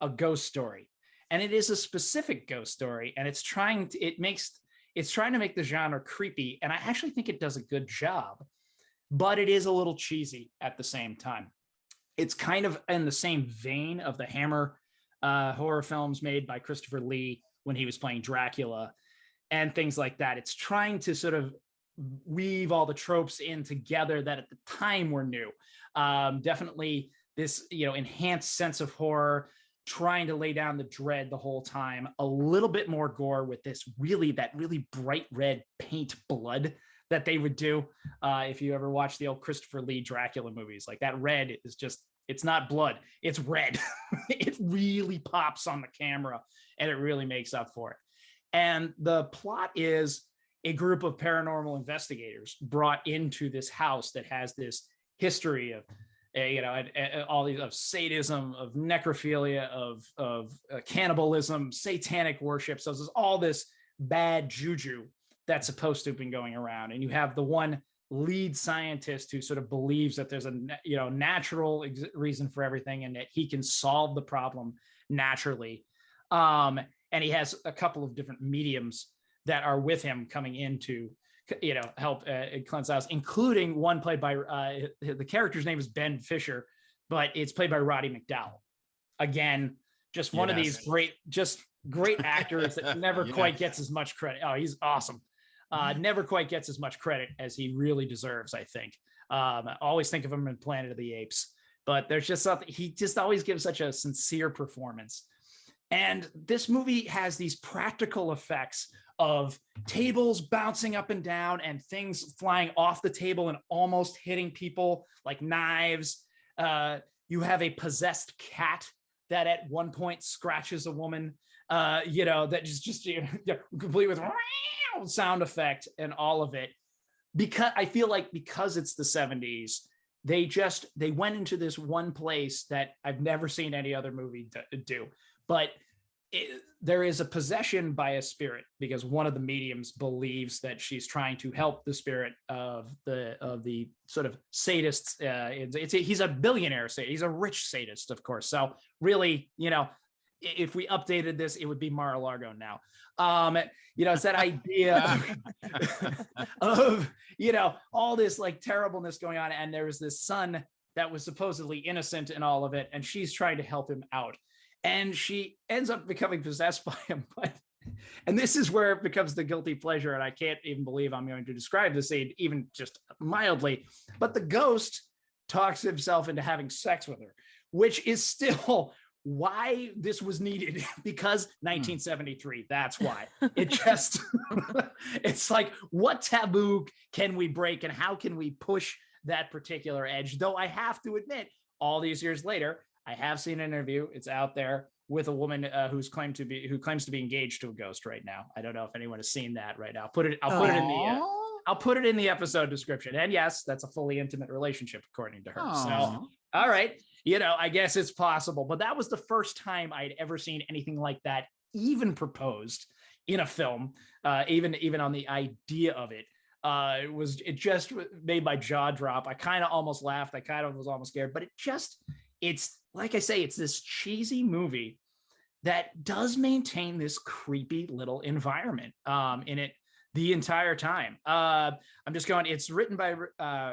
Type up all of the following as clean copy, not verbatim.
a ghost story, and it is a specific ghost story, and it's trying to make the genre creepy, and I actually think it does a good job, but it is a little cheesy at the same time. It's kind of in the same vein of the Hammer horror films made by Christopher Lee when he was playing Dracula and things like that. It's trying to sort of weave all the tropes in together that at the time were new. Definitely this, enhanced sense of horror, trying to lay down the dread the whole time, a little bbit more gore with this really bright red paint blood that they would do. If you ever watch the old Christopher Lee Dracula movies, like that red is just, it's not blood, it's red. It really pops on the camera and it really makes up for it. And the plot is a group of paranormal investigators brought into this house that has this history of, all these, of sadism, of necrophilia, of cannibalism, satanic worship. So there's all this bad juju that's supposed to have been going around. And you have the one lead scientist who sort of believes that there's a natural reason for everything and that he can solve the problem naturally. And he has a couple of different mediums that are with him coming in to help cleanse the house, including one played by the character's name is Ben Fisher, but it's played by Roddy McDowall. Again, just one of these great actors that never quite gets as much credit. Oh, he's awesome. Never quite gets as much credit as he really deserves, I think. I always think of him in Planet of the Apes, but there's just something, he just always gives such a sincere performance. And this movie has these practical effects of tables bouncing up and down and things flying off the table and almost hitting people like knives. You have a possessed cat that at one point scratches a woman, that just complete with sound effect and all of it. Because I feel like because it's the 70s, they went into this one place that I've never seen any other movie do. But there is a possession by a spirit because one of the mediums believes that she's trying to help the spirit of the sort of sadists. He's a billionaire sadist. He's a rich sadist, of course. So really, if we updated this, it would be Mar-a-Lago now. It's that idea of all this like terribleness going on, and there was this son that was supposedly innocent in all of it, and she's trying to help him out. And she ends up becoming possessed by him. And this is where it becomes the guilty pleasure. And I can't even believe I'm going to describe this scene even just mildly. But the ghost talks himself into having sex with her, which is still why this was needed, because 1973, that's why. It just, it's like, what taboo can we break and how can we push that particular edge? Though I have to admit, all these years later, I have seen an interview. It's out there with a woman who claims to be engaged to a ghost right now. I don't know if anyone has seen that right now. I'll put it in the episode description. And yes, that's a fully intimate relationship according to her. Aww. So, all right, I guess it's possible. But that was the first time I'd ever seen anything like that, even proposed in a film, even on the idea of it. It just made my jaw drop. I kind of almost laughed. I kind of was almost scared, but it's like I say, it's this cheesy movie that does maintain this creepy little environment in it the entire time. It's written by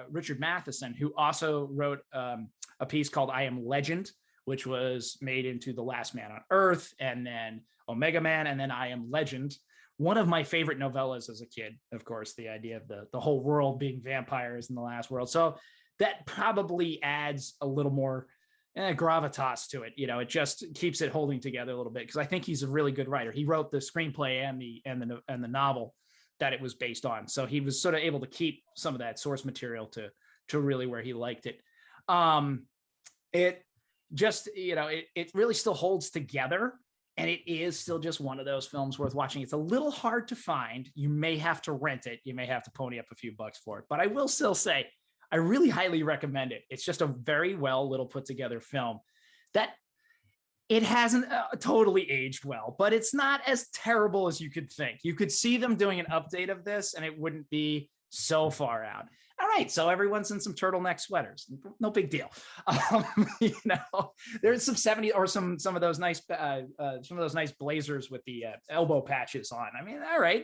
Richard Matheson, who also wrote a piece called I Am Legend, which was made into The Last Man on Earth, and then Omega Man, and then I Am Legend. One of my favorite novellas as a kid, of course, the idea of the whole world being vampires in the last world. So that probably adds a little more gravitas to it. It just keeps it holding together a little bit, because I think he's a really good writer. He wrote the screenplay and the novel that it was based on, so he was sort of able to keep some of that source material to really where he liked it. It just it really still holds together, and it is still just one of those films worth watching. It's a little hard to find. You may have to rent it. You may have to pony up a few bucks for it, but I will still say I really highly recommend it. It's just a very well little put together film that it hasn't totally aged well, but it's not as terrible as you could think. You could see them doing an update of this and it wouldn't be so far out. I don't right, so everyone's in some turtleneck sweaters, no big deal. There's some 70s or some of those nice blazers with the elbow patches on. I mean, all right,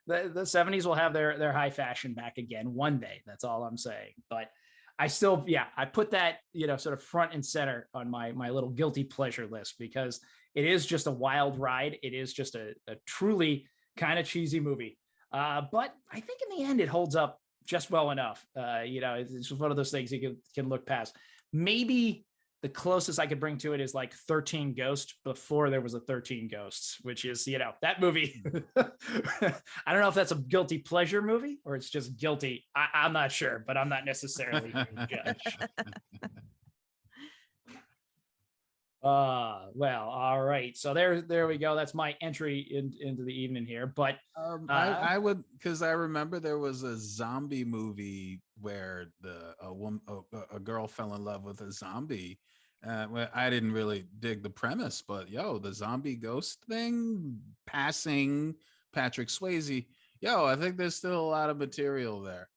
the 70s will have their high fashion back again one day. That's all I'm saying. But I still, I put that, sort of front and center on my little guilty pleasure list, because it is just a wild ride. It is just a truly kind of cheesy movie. But I think in the end, it holds up just well enough. It's just one of those things you can look past. Maybe the closest I could bring to it is like 13 Ghosts, before there was a 13 Ghosts, which is, that movie. I don't know if that's a guilty pleasure movie or it's just guilty. I'm not sure, but I'm not necessarily a judge. Well, all right. So there we go. That's my entry into the evening here. But I would, because I remember there was a zombie movie where a girl fell in love with a zombie. Well, I didn't really dig the premise, but the zombie ghost thing, passing Patrick Swayze. I think there's still a lot of material there.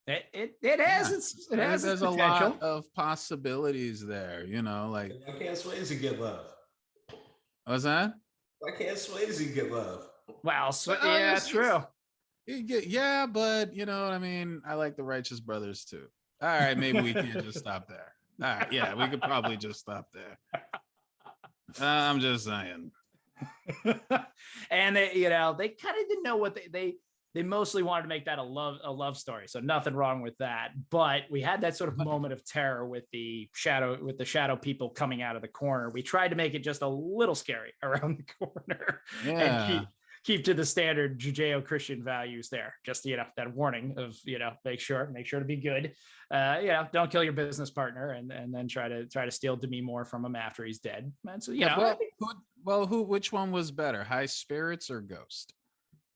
It has there's a lot of possibilities there, like. Why can't Swayze get love? What's that? Why can't Swayze get love? Wow, true. Yeah, but you know what I mean? I like the Righteous Brothers too. All right, maybe we can't just stop there. All right, yeah, we could probably just stop there. I'm just saying. And they kind of didn't know what they mostly wanted to make that a love story. So nothing wrong with that. But we had that sort of moment of terror with the shadow people coming out of the corner. We tried to make it just a little scary around the corner. Yeah. And keep to the standard Judeo-Christian values there. Just, that warning of, make sure to be good. Don't kill your business partner and then try to steal Demi Moore from him after he's dead. And so, which one was better, High Spirits or Ghost?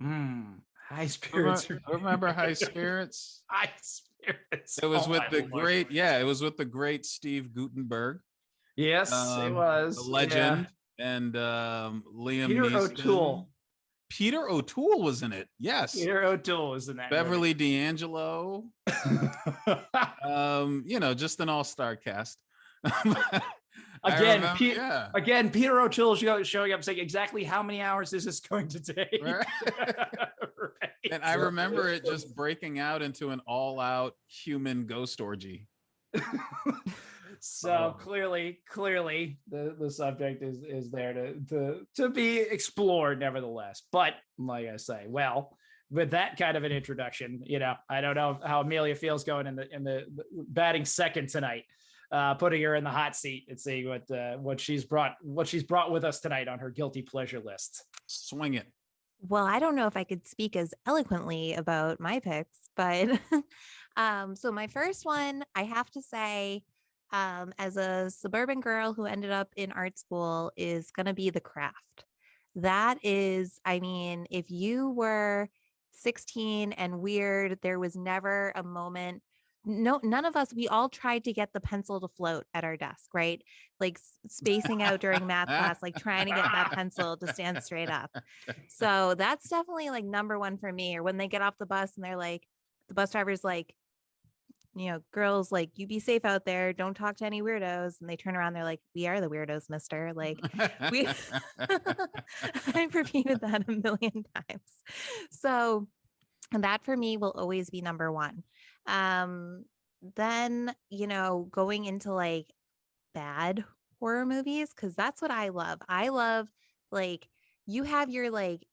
High Spirits. Remember High Spirits? High Spirits. It was with the great Steve Guttenberg. Yes, it was. The legend. And Liam Peter Neeson. O'Toole. Peter O'Toole was in it. Yes. Peter O'Toole was in that. Beverly D'Angelo. Just an all-star cast. Again, Peter O'Toole showing up saying exactly how many hours is this going to take. Right. Right. And I remember it just breaking out into an all-out human ghost orgy. So clearly the subject is there to be explored nevertheless. But like I say, well, with that kind of an introduction, I don't know how Amelia feels going in the batting second tonight, putting her in the hot seat and seeing what she's brought with us tonight on her guilty pleasure list. Swing it. Well, I don't know if I could speak as eloquently about my picks, but so my first one, I have to say, as a suburban girl who ended up in art school, is going to be The Craft. That is, if you were 16 and weird, there was never a moment. No, none of us, we all tried to get the pencil to float at our desk, right? Like spacing out during math class, like trying to get that pencil to stand straight up. So that's definitely like number one for me. Or when they get off the bus and they're like, the bus driver's like, girls, like, you be safe out there. Don't talk to any weirdos. And they turn around. They're like, we are the weirdos, mister. Like, I've repeated that a million times. So that for me will always be number one. Then, going into like bad horror movies, because that's what I love. I love, like, you have your like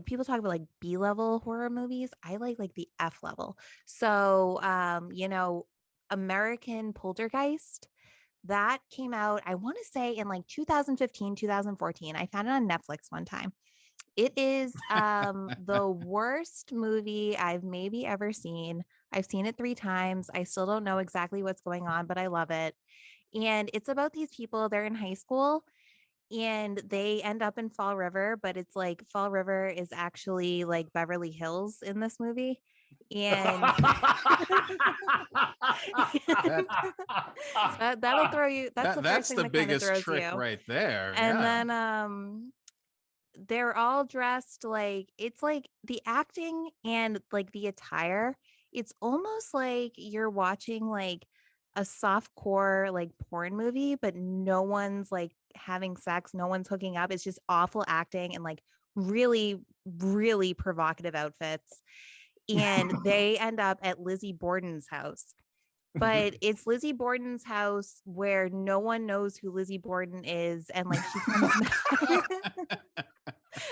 people talk about like B-level horror movies. I like the F level. So, American Poltergeist, that came out, I want to say in like 2015, 2014. I found it on Netflix one time. It is the worst movie I've maybe ever seen. I've seen it 3 times. I still don't know exactly what's going on, but I love it. And it's about these people, they're in high school and they end up in Fall River, but it's like Fall River is actually like Beverly Hills in this movie. And that'll throw you. That's the biggest trick right there. And then they're all dressed like, it's like the acting and like the attire it's almost like you're watching like a soft core like porn movie, but no one's like having sex, no one's hooking up. It's just awful acting and like really, really provocative outfits. And they end up at Lizzie Borden's house. But it's Lizzie Borden's house where no one knows who Lizzie Borden is. And like she comes back,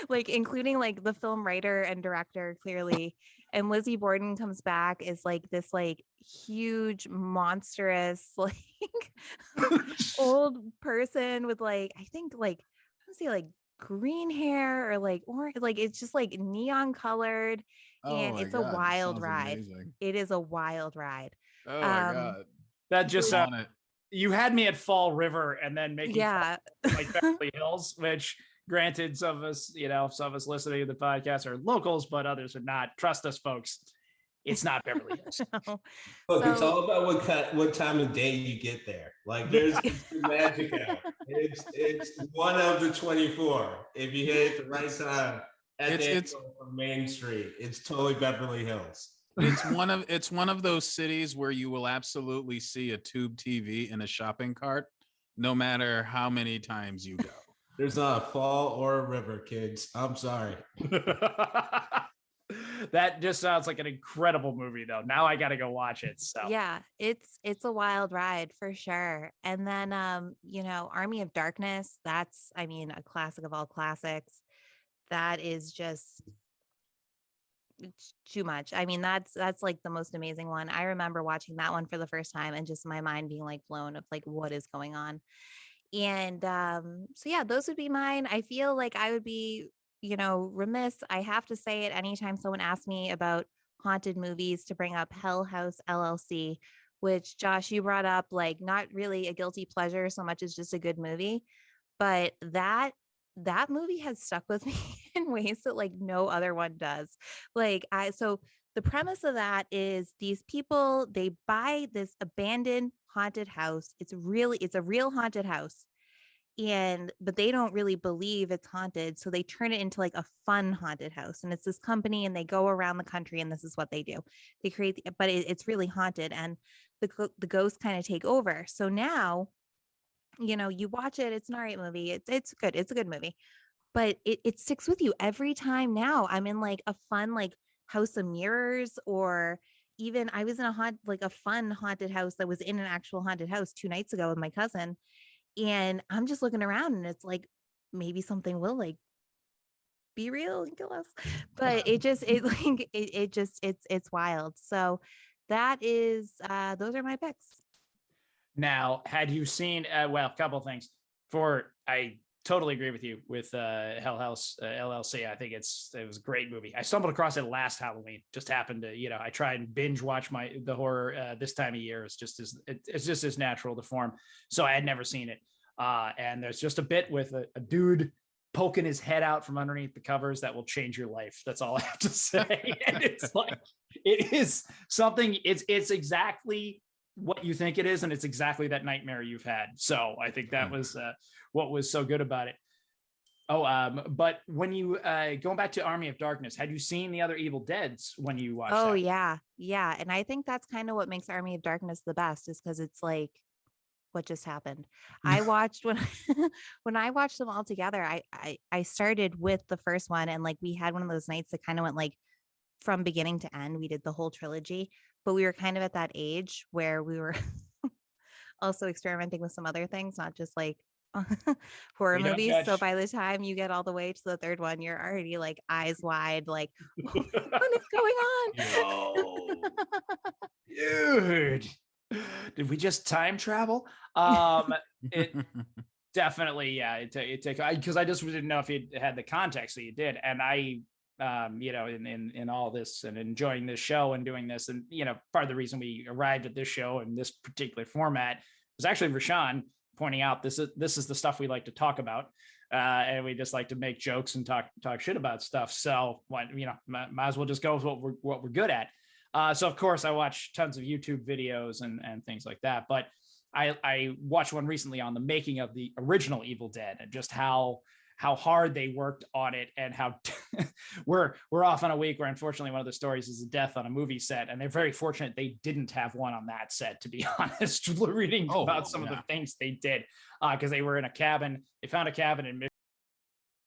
like including like the film writer and director clearly. And Lizzie Borden comes back as like this like huge monstrous like old person with like I think like let's see like green hair or like or like it's just like neon colored Oh and my it's a God, this wild sounds ride. amazing. It is a wild ride. Oh my Um God. That just I'm on it. you had me at Fall River and then making yeah. fun of, like Beverly Hills, which granted some of us, some of us listening to the podcast are locals, but others are not. Trust us, folks. It's not Beverly Hills. No. Look, it's So all about what time of day you get there. Like there's it's the magic hour. It's one of the 24. If you hit it the right time at the It's angle of Main Street, it's totally Beverly Hills. it's one of those cities where you will absolutely see a tube TV in a shopping cart, no matter how many times you go. There's not a fall or a river, kids. I'm sorry. That just sounds like an incredible movie, though. Now I got to go watch it. So yeah, it's a wild ride for sure. And then Army of Darkness, that's I mean a classic of all classics. That is just it's too much. I mean, that's like the most amazing one. I remember watching that one for the first time and just my mind being like blown of like what is going on. And so yeah, those would be mine. I feel like I would be, remiss. I have to say it anytime someone asks me about haunted movies to bring up Hell House LLC, which Josh, you brought up like not really a guilty pleasure so much as just a good movie. But that movie has stuck with me in ways that like no other one does. So the premise of that is these people, they buy this abandoned haunted house. It's a real haunted house. But they don't really believe it's haunted. So they turn it into like a fun haunted house. And it's this company and they go around the country and this is what they do. They create, but it's really haunted and the ghosts kind of take over. So now, you watch it, it's an all right movie. It's good. It's a good movie, but it sticks with you every time. Now I'm in like a fun, like House of Mirrors, or even I was in a fun haunted house that was in an actual haunted house 2 nights ago with my cousin. And I'm just looking around and it's like, maybe something will like be real and kill us. But it's wild. So that is, those are my picks. now, had you seen? A couple things. I totally agree with you with Hell House LLC. I think it was a great movie. I stumbled across it last Halloween. Just happened to, I try and binge watch the horror this time of year. It's just as natural to form. So I had never seen it. And there's just a bit with a dude poking his head out from underneath the covers that will change your life. That's all I have to say. And it's like, it is something, it's exactly what you think it is. And it's exactly that nightmare you've had. So I think that was what was so good about it. But when you going back to Army of Darkness, had you seen the other Evil Deads when you watched that? Yeah. And I think that's kind of what makes Army of Darkness the best, is because it's like, what just happened? I watched when I watched them all together, I started with the first one, and like we had one of those nights that kind of went like from beginning to end. We did the whole trilogy, but we were kind of at that age where we were also experimenting with some other things, not just like horror movies. So by the time you get all the way to the third one, you're already like eyes wide, like what is going on? Whoa. Dude, did we just time travel? It definitely, yeah. It take because I just didn't know if you had the context that you did, and I, in all this and enjoying this show and doing this, and part of the reason we arrived at this show in this particular format was actually Rashawn pointing out this is the stuff we like to talk about, and we just like to make jokes and talk shit about stuff. So might as well just go with what we're good at. So of course I watch tons of YouTube videos and things like that, but I watched one recently on the making of the original Evil Dead and just how how hard they worked on it, and how we're off on a week where unfortunately one of the stories is a death on a movie set, and they're very fortunate they didn't have one on that set, to be honest. Reading about some of the things they did, because they were in a cabin. They found a cabin in